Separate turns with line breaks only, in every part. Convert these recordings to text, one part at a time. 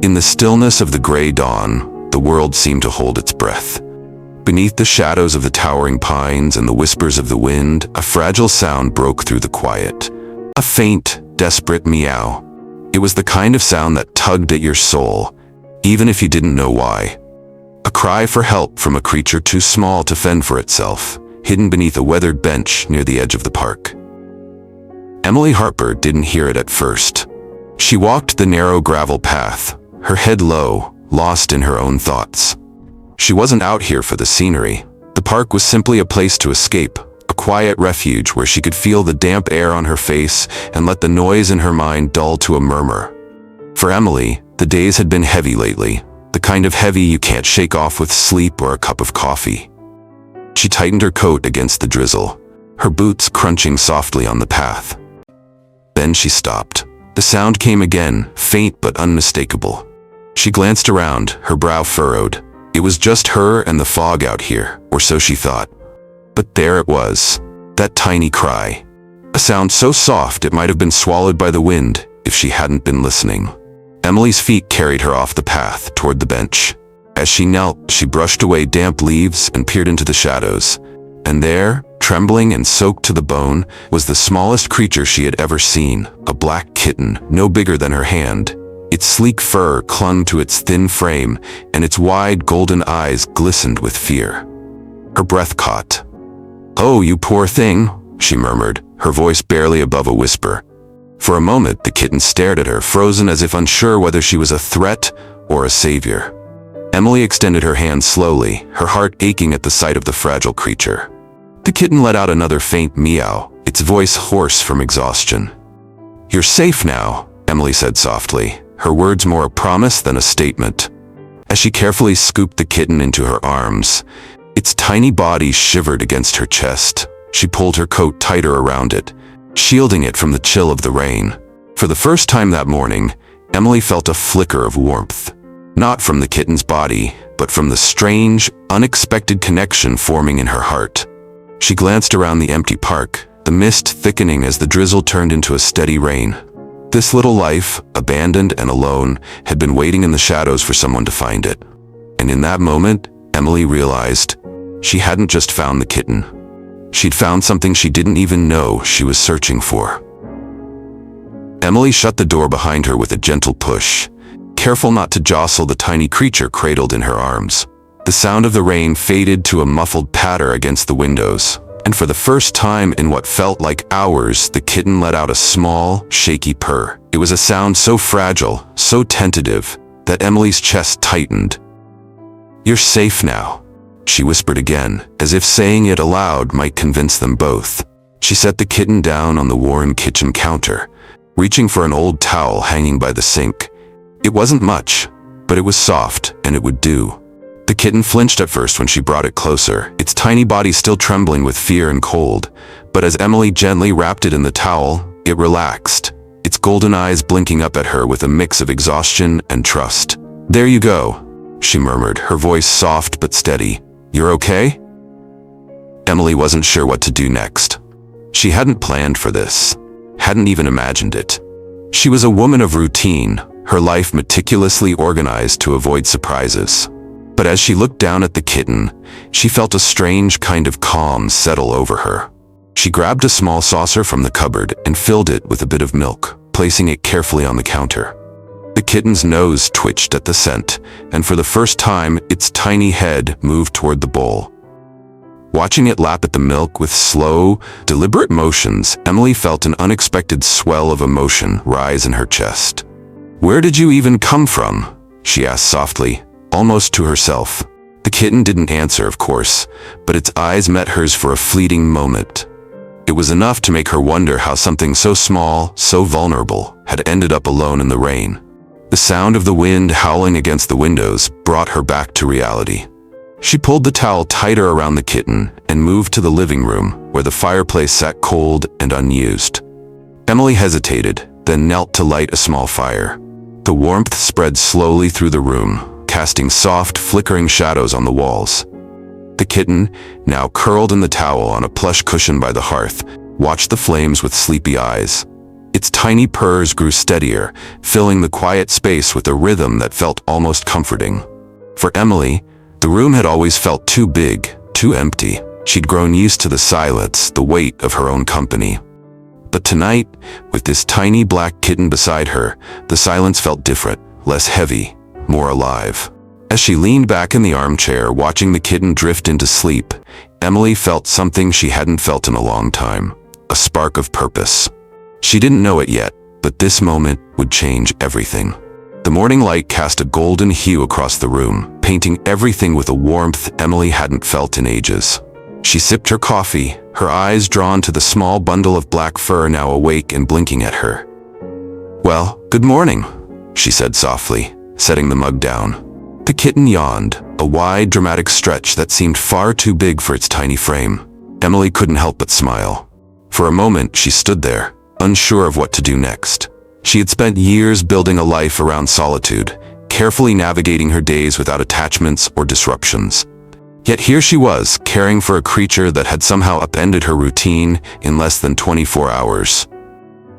In the stillness of the gray dawn, the world seemed to hold its breath. Beneath the shadows of the towering pines and the whispers of the wind, a fragile sound broke through the quiet. A faint, desperate meow. It was the kind of sound that tugged at your soul, even if you didn't know why. A cry for help from a creature too small to fend for itself, hidden beneath a weathered bench near the edge of the park. Emily Harper didn't hear it at first. She walked the narrow gravel path, her head low, lost in her own thoughts. She wasn't out here for the scenery. The park was simply a place to escape, a quiet refuge where she could feel the damp air on her face and let the noise in her mind dull to a murmur. For Emily, the days had been heavy lately, the kind of heavy you can't shake off with sleep or a cup of coffee. She tightened her coat against the drizzle, her boots crunching softly on the path. Then she stopped. The sound came again, faint but unmistakable. She glanced around, her brow furrowed. It was just her and the fog out here, or so she thought. But there it was, that tiny cry. A sound so soft it might have been swallowed by the wind if she hadn't been listening. Emily's feet carried her off the path toward the bench. As she knelt, she brushed away damp leaves and peered into the shadows. And there, trembling and soaked to the bone, was the smallest creature she had ever seen, a black kitten, no bigger than her hand. Its sleek fur clung to its thin frame, and its wide golden eyes glistened with fear. Her breath caught. "Oh, you poor thing," she murmured, her voice barely above a whisper. For a moment, the kitten stared at her, frozen as if unsure whether she was a threat or a savior. Emily extended her hand slowly, her heart aching at the sight of the fragile creature. The kitten let out another faint meow, its voice hoarse from exhaustion. "You're safe now," Emily said softly, her words more a promise than a statement. As she carefully scooped the kitten into her arms, its tiny body shivered against her chest. She pulled her coat tighter around it, shielding it from the chill of the rain. For the first time that morning, Emily felt a flicker of warmth. Not from the kitten's body, but from the strange, unexpected connection forming in her heart. She glanced around the empty park, the mist thickening as the drizzle turned into a steady rain. This little life, abandoned and alone, had been waiting in the shadows for someone to find it. And in that moment, Emily realized she hadn't just found the kitten. She'd found something she didn't even know she was searching for. Emily shut the door behind her with a gentle push, careful not to jostle the tiny creature cradled in her arms. The sound of the rain faded to a muffled patter against the windows, and for the first time in what felt like hours, the kitten let out a small, shaky purr. It was a sound so fragile, so tentative, that Emily's chest tightened. "You're safe now," she whispered again, as if saying it aloud might convince them both. She set the kitten down on the worn kitchen counter, reaching for an old towel hanging by the sink. It wasn't much, but it was soft, and it would do. The kitten flinched at first when she brought it closer, its tiny body still trembling with fear and cold. But as Emily gently wrapped it in the towel, it relaxed, its golden eyes blinking up at her with a mix of exhaustion and trust. "There you go," she murmured, her voice soft but steady. "You're okay?" Emily wasn't sure what to do next. She hadn't planned for this, hadn't even imagined it. She was a woman of routine, her life meticulously organized to avoid surprises. But as she looked down at the kitten, she felt a strange kind of calm settle over her. She grabbed a small saucer from the cupboard and filled it with a bit of milk, placing it carefully on the counter. The kitten's nose twitched at the scent, and for the first time, its tiny head moved toward the bowl. Watching it lap at the milk with slow, deliberate motions, Emily felt an unexpected swell of emotion rise in her chest. "Where did you even come from?" she asked softly, almost to herself. The kitten didn't answer, of course, but its eyes met hers for a fleeting moment. It was enough to make her wonder how something so small, so vulnerable, had ended up alone in the rain. The sound of the wind howling against the windows brought her back to reality. She pulled the towel tighter around the kitten and moved to the living room, where the fireplace sat cold and unused. Emily hesitated, then knelt to light a small fire. The warmth spread slowly through the room, casting soft, flickering shadows on the walls. The kitten, now curled in the towel on a plush cushion by the hearth, watched the flames with sleepy eyes. Its tiny purrs grew steadier, filling the quiet space with a rhythm that felt almost comforting. For Emily, the room had always felt too big, too empty. She'd grown used to the silence, the weight of her own company. But tonight, with this tiny black kitten beside her, the silence felt different, less heavy, more alive. As she leaned back in the armchair, watching the kitten drift into sleep, Emily felt something she hadn't felt in a long time, a spark of purpose. She didn't know it yet, but this moment would change everything. The morning light cast a golden hue across the room, painting everything with a warmth Emily hadn't felt in ages. She sipped her coffee, her eyes drawn to the small bundle of black fur now awake and blinking at her. "Well, good morning," she said softly, setting the mug down. The kitten yawned, a wide, dramatic stretch that seemed far too big for its tiny frame. Emily couldn't help but smile. For a moment, she stood there, unsure of what to do next. She had spent years building a life around solitude, carefully navigating her days without attachments or disruptions. Yet here she was, caring for a creature that had somehow upended her routine in less than 24 hours.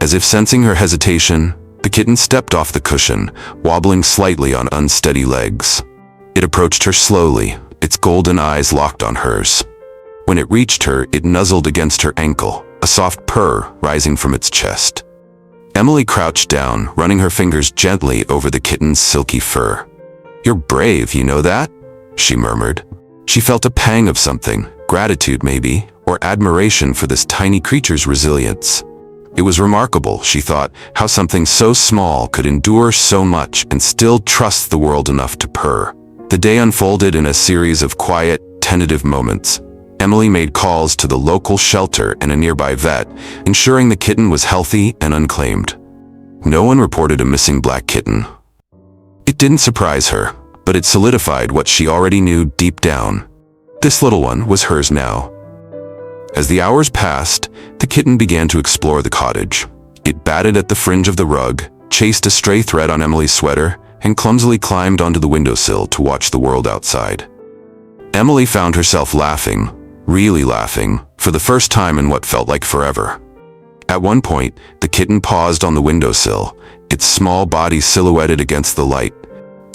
As if sensing her hesitation, the kitten stepped off the cushion, wobbling slightly on unsteady legs. It approached her slowly, its golden eyes locked on hers. When it reached her, it nuzzled against her ankle, a soft purr rising from its chest. Emily crouched down, running her fingers gently over the kitten's silky fur. "You're brave, you know that?" she murmured. She felt a pang of something, gratitude maybe, or admiration for this tiny creature's resilience. It was remarkable, she thought, how something so small could endure so much and still trust the world enough to purr. The day unfolded in a series of quiet, tentative moments. Emily made calls to the local shelter and a nearby vet, ensuring the kitten was healthy and unclaimed. No one reported a missing black kitten. It didn't surprise her, but it solidified what she already knew deep down. This little one was hers now. As the hours passed, the kitten began to explore the cottage. It batted at the fringe of the rug, chased a stray thread on Emily's sweater, and clumsily climbed onto the windowsill to watch the world outside. Emily found herself laughing, really laughing, for the first time in what felt like forever. At one point, the kitten paused on the windowsill, its small body silhouetted against the light.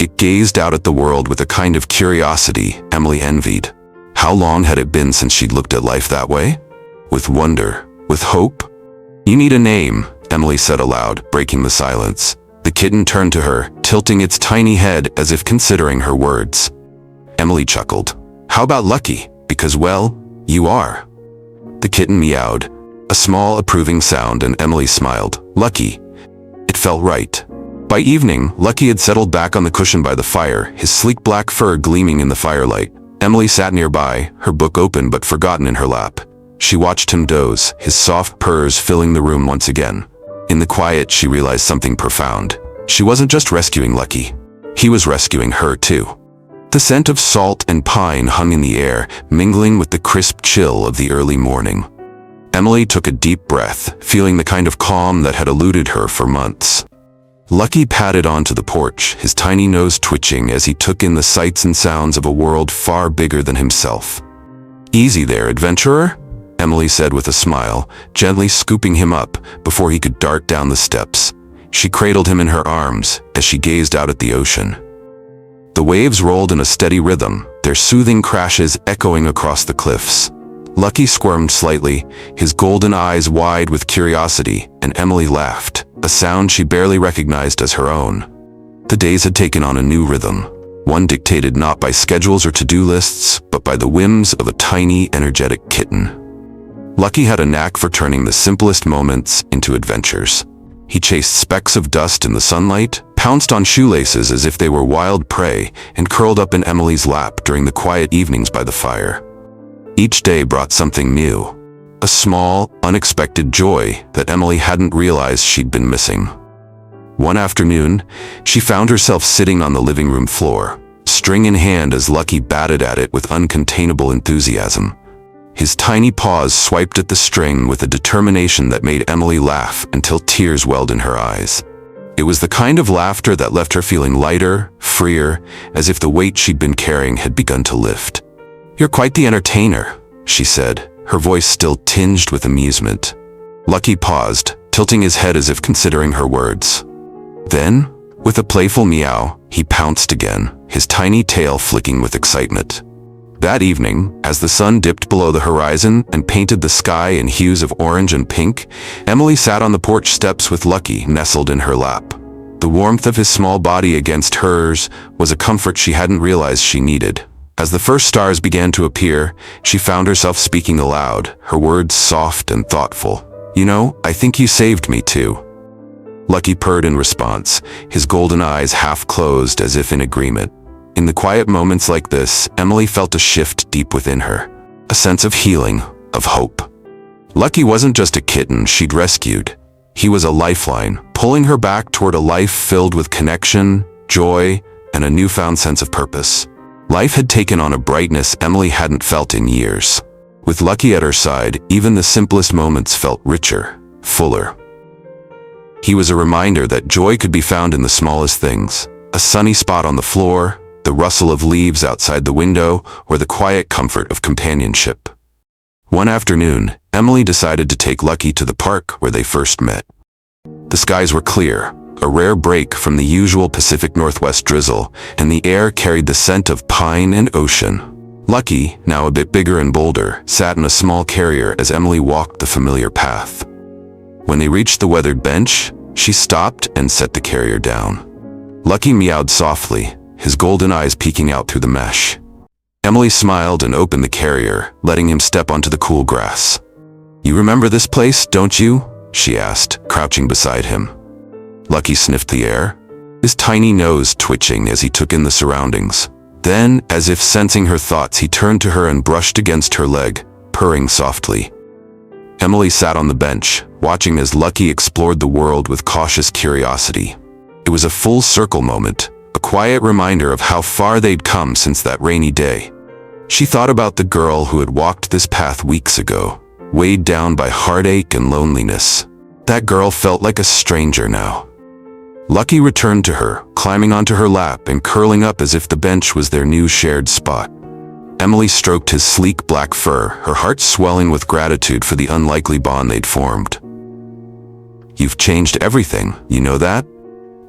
It gazed out at the world with a kind of curiosity Emily envied. How long had it been since she'd looked at life that way? With wonder, with hope? "You need a name," Emily said aloud, breaking the silence. The kitten turned to her, tilting its tiny head as if considering her words. Emily chuckled. "How about Lucky? Because, well, you are." The kitten meowed, a small approving sound, and Emily smiled. Lucky. It felt right. By evening, Lucky had settled back on the cushion by the fire, his sleek black fur gleaming in the firelight. Emily sat nearby, her book open but forgotten in her lap. She watched him doze, his soft purrs filling the room once again. In the quiet, she realized something profound. She wasn't just rescuing Lucky. He was rescuing her too. The scent of salt and pine hung in the air, mingling with the crisp chill of the early morning. Emily took a deep breath, feeling the kind of calm that had eluded her for months. Lucky padded onto the porch, his tiny nose twitching as he took in the sights and sounds of a world far bigger than himself. "Easy there, adventurer," Emily said with a smile, gently scooping him up before he could dart down the steps. She cradled him in her arms as she gazed out at the ocean. The waves rolled in a steady rhythm, their soothing crashes echoing across the cliffs. Lucky squirmed slightly, his golden eyes wide with curiosity, and Emily laughed, a sound she barely recognized as her own. The days had taken on a new rhythm, one dictated not by schedules or to-do lists, but by the whims of a tiny, energetic kitten. Lucky had a knack for turning the simplest moments into adventures. He chased specks of dust in the sunlight, pounced on shoelaces as if they were wild prey, and curled up in Emily's lap during the quiet evenings by the fire. Each day brought something new, a small, unexpected joy that Emily hadn't realized she'd been missing. One afternoon, she found herself sitting on the living room floor, string in hand as Lucky batted at it with uncontainable enthusiasm. His tiny paws swiped at the string with a determination that made Emily laugh until tears welled in her eyes. It was the kind of laughter that left her feeling lighter, freer, as if the weight she'd been carrying had begun to lift. "You're quite the entertainer," she said, her voice still tinged with amusement. Lucky paused, tilting his head as if considering her words. Then, with a playful meow, he pounced again, his tiny tail flicking with excitement. That evening, as the sun dipped below the horizon and painted the sky in hues of orange and pink, Emily sat on the porch steps with Lucky nestled in her lap. The warmth of his small body against hers was a comfort she hadn't realized she needed. As the first stars began to appear, she found herself speaking aloud, her words soft and thoughtful. "You know, I think you saved me too." Lucky purred in response, his golden eyes half closed as if in agreement. In the quiet moments like this, Emily felt a shift deep within her. A sense of healing, of hope. Lucky wasn't just a kitten she'd rescued. He was a lifeline, pulling her back toward a life filled with connection, joy, and a newfound sense of purpose. Life had taken on a brightness Emily hadn't felt in years. With Lucky at her side, even the simplest moments felt richer, fuller. He was a reminder that joy could be found in the smallest things. A sunny spot on the floor, the rustle of leaves outside the window, or the quiet comfort of companionship. One afternoon, Emily decided to take Lucky to the park where they first met. The skies were clear, a rare break from the usual Pacific Northwest drizzle, and the air carried the scent of pine and ocean. Lucky, now a bit bigger and bolder, sat in a small carrier as Emily walked the familiar path. When they reached the weathered bench, she stopped and set the carrier down. Lucky meowed softly, his golden eyes peeking out through the mesh. Emily smiled and opened the carrier, letting him step onto the cool grass. "You remember this place, don't you?" she asked, crouching beside him. Lucky sniffed the air, his tiny nose twitching as he took in the surroundings. Then, as if sensing her thoughts, he turned to her and brushed against her leg, purring softly. Emily sat on the bench, watching as Lucky explored the world with cautious curiosity. It was a full circle moment, a quiet reminder of how far they'd come since that rainy day. She thought about the girl who had walked this path weeks ago, weighed down by heartache and loneliness. That girl felt like a stranger now. Lucky returned to her, climbing onto her lap and curling up as if the bench was their new shared spot. Emily stroked his sleek black fur, her heart swelling with gratitude for the unlikely bond they'd formed. "You've changed everything, you know that?"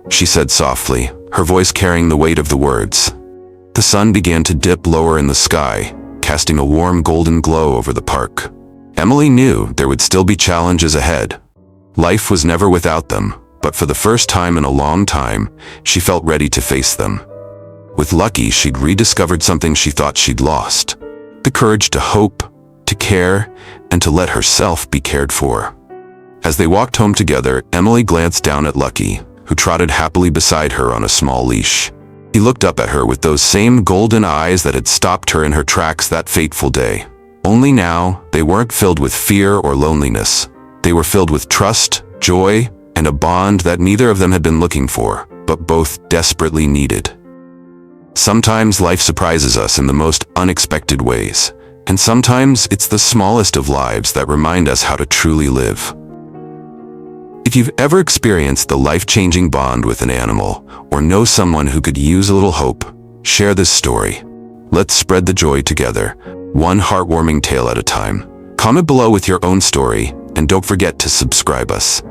she said softly, her voice carrying the weight of the words. The sun began to dip lower in the sky, casting a warm golden glow over the park. Emily knew there would still be challenges ahead. Life was never without them, but for the first time in a long time, she felt ready to face them. With Lucky, she'd rediscovered something she thought she'd lost: the courage to hope, to care, and to let herself be cared for. As they walked home together, Emily glanced down at Lucky, who trotted happily beside her on a small leash. He looked up at her with those same golden eyes that had stopped her in her tracks that fateful day. Only now, they weren't filled with fear or loneliness. They were filled with trust, joy, and a bond that neither of them had been looking for, but both desperately needed. Sometimes life surprises us in the most unexpected ways, and sometimes it's the smallest of lives that remind us how to truly live. If you've ever experienced the life-changing bond with an animal, or know someone who could use a little hope, share this story. Let's spread the joy together, one heartwarming tale at a time. Comment below with your own story, and don't forget to subscribe us.